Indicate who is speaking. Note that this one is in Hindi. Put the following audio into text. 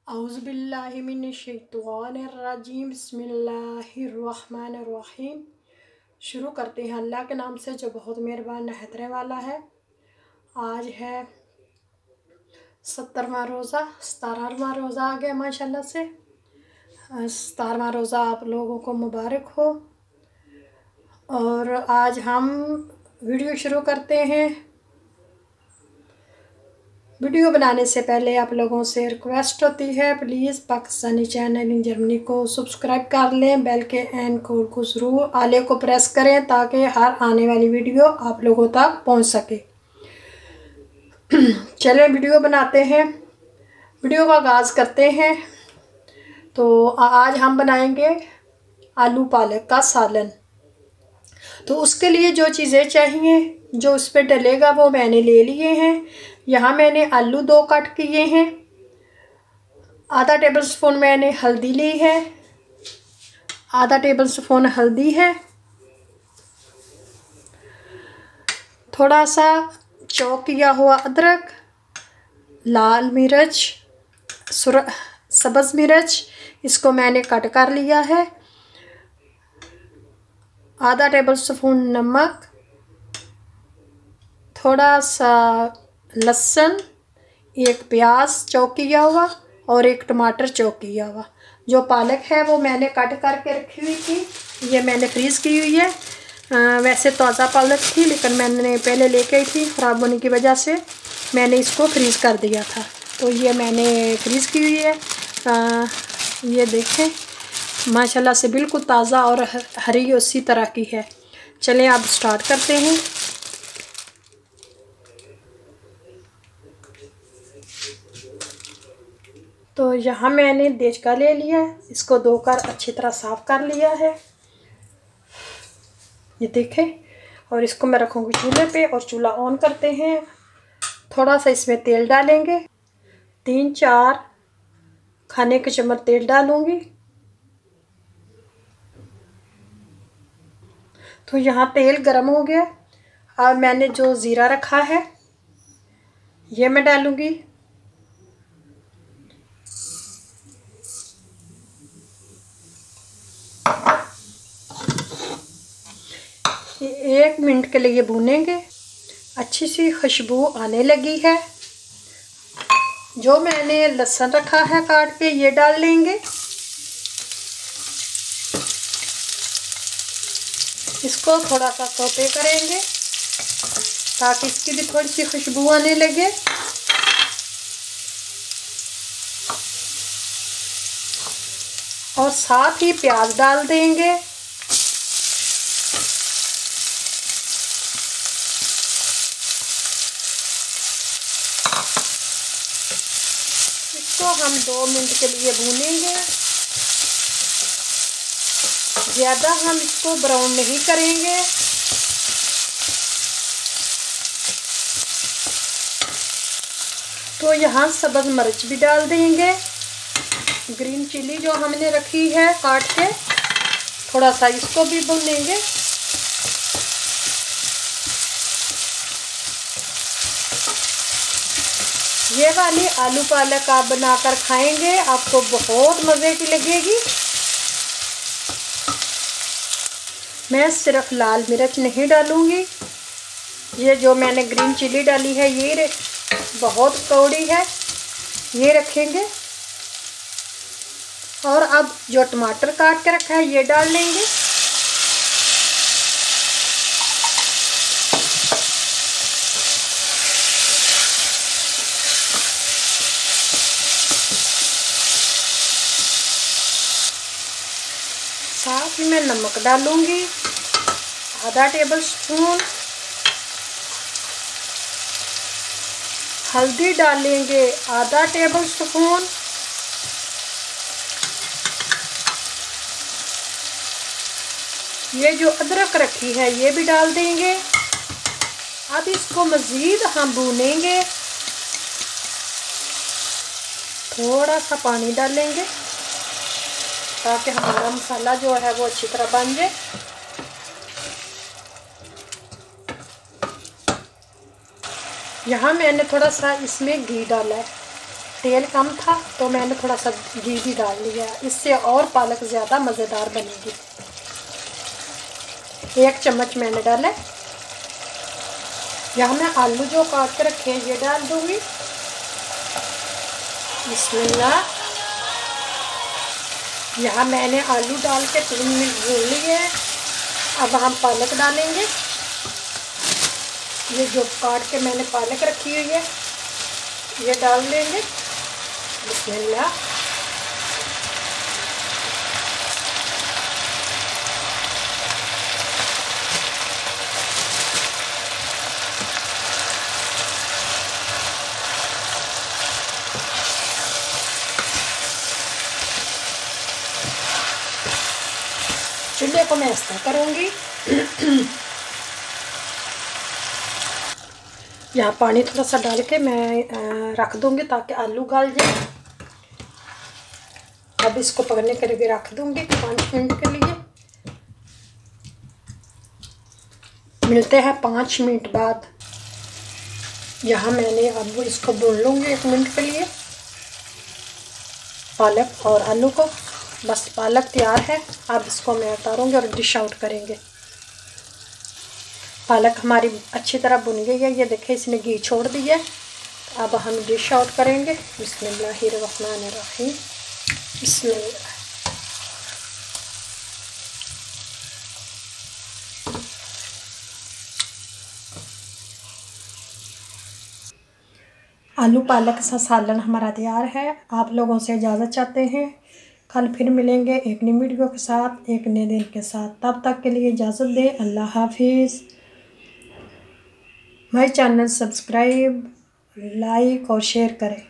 Speaker 1: औज़ुबिल्लाहिमिनश्शैतानिर्रजीम बिस्मिल्लाहिर्रहमानिर्रहीम। शुरू करते हैं अल्लाह के नाम से जो बहुत मेहरबान नहतरे वाला है। आज है 17वां रोज़ा, 17वां रोज़ा आ गया माशाल्लाह से। 17वां रोज़ा आप लोगों को मुबारक हो। और आज हम वीडियो शुरू करते हैं। वीडियो बनाने से पहले आप लोगों से रिक्वेस्ट होती है, please Pakistani channel in Germany को सब्सक्राइब कर लें। बेल के एन कोड को ज़रूर आले को प्रेस करें ताकि हर आने वाली वीडियो आप लोगों तक पहुंच सके। चलें वीडियो बनाते हैं, वीडियो का आगाज़ करते हैं। तो आज हम बनाएंगे आलू पालक का सालन। तो उसके लिए जो चीज़ें चाहिए, जो उस पर डलेगा, वो मैंने ले लिए हैं। यहाँ मैंने आलू 2 कट किए हैं। आधा टेबल स्पून मैंने हल्दी ली है, आधा टेबल स्पून हल्दी है। थोड़ा सा चॉप किया हुआ अदरक, लाल मिर्च, सब्ज़ मिर्च, इसको मैंने कट कर लिया है। आधा टेबल स्पून नमक, थोड़ा सा लहसुन, एक प्याज चॉप किया हुआ और एक टमाटर चॉप किया हुआ। जो पालक है वो मैंने कट करके रखी हुई थी, ये मैंने फ्रीज़ की हुई है। वैसे ताज़ा पालक थी लेकिन मैंने पहले लेके आई थी, ख़राब होने की वजह से मैंने इसको फ्रीज़ कर दिया था। तो ये मैंने फ्रीज़ की हुई है। ये देखें माशाल्लाह से बिल्कुल ताज़ा और हरी उसी तरह की है। चलें अब स्टार्ट करते हैं। तो यहाँ मैंने देचका ले लिया है, इसको धोकर अच्छी तरह साफ़ कर लिया है, ये देखें। और इसको मैं रखूँगी चूल्हे पे और चूल्हा ऑन करते हैं। थोड़ा सा इसमें तेल डालेंगे, 3-4 खाने के चम्मच तेल डालूँगी। तो यहाँ तेल गरम हो गया। अब मैंने जो ज़ीरा रखा है ये मैं डालूँगी। ये 1 मिनट के लिए भूनेंगे। अच्छी सी खुशबू आने लगी है। जो मैंने लहसुन रखा है काट के ये डाल लेंगे। इसको थोड़ा सा सौते करेंगे ताकि इसकी भी थोड़ी सी खुशबू आने लगे। और साथ ही प्याज डाल देंगे। इसको हम 2 मिनट के लिए भूनेंगे। ज़्यादा हम इसको ब्राउन नहीं करेंगे। तो यहाँ सब्ज़ मिर्च भी डाल देंगे। ग्रीन चिली जो हमने रखी है काट के, थोड़ा सा इसको भी भूनेंगे। ये वाली आलू पालक आप बनाकर खाएंगे, आपको बहुत मज़े की लगेगी। मैं सिर्फ लाल मिर्च नहीं डालूँगी, ये जो मैंने ग्रीन चिली डाली है ये बहुत कौड़ी है, ये रखेंगे। और अब जो टमाटर काट के रखा है ये डाल लेंगे। साथ ही मैं नमक डालूंगी, आधा टेबल स्पून। हल्दी डालेंगे, आधा टेबल स्पून। ये जो अदरक रखी है ये भी डाल देंगे। अब इसको मज़ीद हम भूनेंगे। थोड़ा सा पानी डालेंगे ताकि हमारा मसाला जो है वो अच्छी तरह बन जाए। यहाँ मैंने थोड़ा सा इसमें घी डाला है। तेल कम था तो मैंने थोड़ा सा घी भी डाल लिया, इससे और पालक ज़्यादा मज़ेदार बनेगी। 1 चम्मच मैंने डाला। यहाँ मैं आलू जो काट के रखे हैं ये डाल दूँगी। बिस्मिल्लाह। यहाँ मैंने आलू डाल के 3 मिनट भून लिए। अब हम पालक डालेंगे। ये जो काट के मैंने पालक रखी हुई है ये डाल देंगे। बिस्मिल्लाह। चूल्हे को मैं ऐसा करूँगी। यहाँ पानी थोड़ा सा डाल के मैं रख दूँगी ताकि आलू गल जाए। अब इसको पकने के लिए रख दूँगी 5 मिनट के लिए। मिलते हैं 5 मिनट बाद। यहाँ मैंने अब इसको भून लूँगी 1 मिनट के लिए, पालक और आलू को। बस पालक तैयार है। अब इसको मैं उतारूँगी और डिश आउट करेंगे। पालक हमारी अच्छी तरह भुन गई है। ये देखें इसने घी छोड़ दिया। अब हम डिश आउट करेंगे। बिस्मिल्लाहिर्रहमानिर्रहीम। बिस्मिल्लाह। आलू पालक सा सालन हमारा तैयार है। आप लोगों से इजाज़त चाहते हैं। कल फिर मिलेंगे एक नई वीडियो के साथ, एक नए दिन के साथ। तब तक के लिए इजाज़त दें। अल्लाह हाफिज़। माय चैनल सब्सक्राइब, लाइक और शेयर करें।